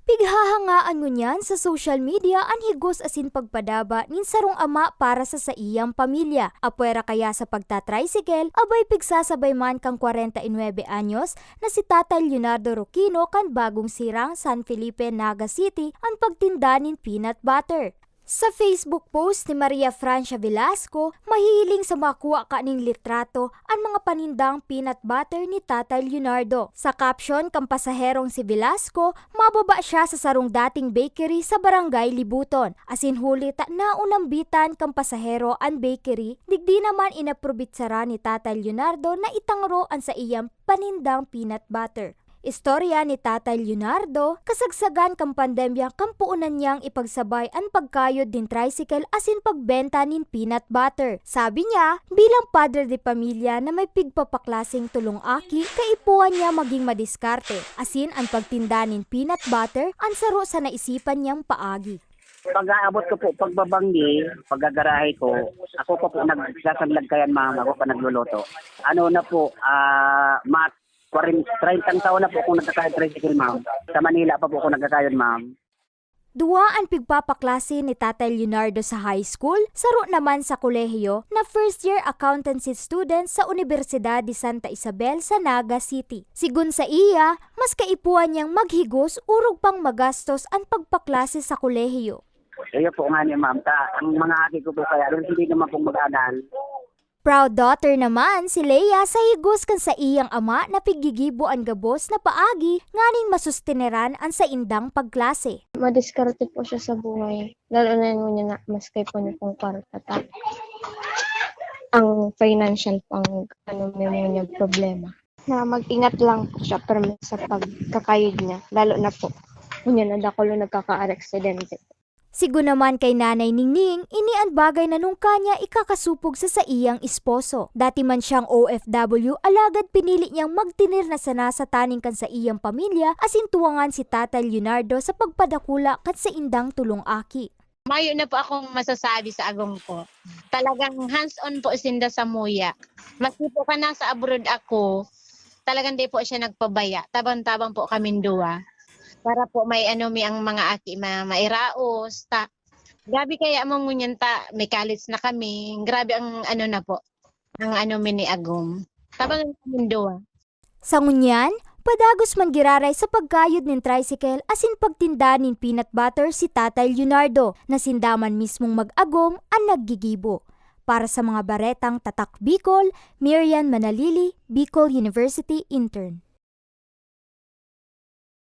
Pighahangaan ngunyan sa social media ang higos asin pagpadaba nin sarong ama para sa iyang pamilya. Apwera kaya sa pagtatricycle, abay pigsasabay man kang 49 anyos na si Tatay Leonardo Roquino kan bagong sirang San Felipe, Naga City ang pagtinda nin peanut butter. Sa Facebook post ni Maria Francia Velasco, mahihiling sa makuha kaning litrato ang mga panindang peanut butter ni Tatay Leonardo. Sa caption kang pasaherong si Velasco, mababa siya sa sarong dating bakery sa Barangay Libuton. Asin huli ta naunambitan kang pasahero ang bakery, digdi naman inaprobitsara ni Tatay Leonardo na itangro ang sa iyang panindang peanut butter. Istorya ni Tatay Leonardo, kasagsagan kang pandemya kampuunan niyang ipagsabay ang pagkayod din tricycle asin pagbenta nin peanut butter. Sabi niya, bilang padre de pamilya na may pigpapaklasing tulong aki, kaipuan niya maging madiskarte. Asin ang pagtinda nin peanut butter, ang saro sa naisipan niyang paagi. Pag-aabot ko po, pagbabanggi, paggagarahe ko, ako pa po nagsasaglag kayan ma'am, ako pa nagluluto. Ano na po, 30 taon na po akong nagkakayod tricycle, ma'am. Sa Manila pa po ako nagkakayod, ma'am. Duwa ang pigpapaklase ni Tatay Leonardo sa high school, saro naman sa kolehiyo na first year accountancy student sa Universidad de Santa Isabel sa Naga City. Sigun sa iya, mas kaipuan niyang maghigos urog pang magastos ang pagpaklase sa kolehiyo. Kaya po nga niya, ma'am. Ang mga aki ko po kaya, hindi naman pong mag-anan. Proud daughter naman si Leia sa higos kan sa iyang ama na pigigibo ang gabos na paagi nganing masustineran ang sa indang pagklase. Madiskarte po siya sa buhay. Lalo na yun niya na maskay po niya pong kwarta. Ang financial pang may niya problema. Na mag-ingat lang po siya sa pagkakayod niya. Lalo na po. Kunya na dakulo nagkaka-aksidente. Sigo naman kay Nanay Ningning, ini ang bagay na nung kanya ikakasupog sa iyang esposo. Dati man siyang OFW, alagad pinili niyang magtinir na sana sa taning kan sa iyang pamilya asin tuwangan si Tatay Leonardo sa pagpadakula kat sa indang tulong aki. Mayo na po akong masasabi sa agong ko. Talagang hands-on po sinda sa muya. Maski po ka nasa abroad ako, talagang di po siya nagpabaya. Tabang-tabang po kaming duwa. Para po may ang mga aki mairaos. Grabe kaya mo ngunyan may college na kami. Grabe ang na po, ang ni Agom. Tabang kaming duwa. Sa ngunyan, padagos man giraray sa pagkayod nin tricycle asin pagtinda nin peanut butter si Tatay Leonardo na sindaman mismong mag-agom ang naggigibo. Para sa mga baretang Tatak Bicol, Miriam Manalili, Bicol University Intern.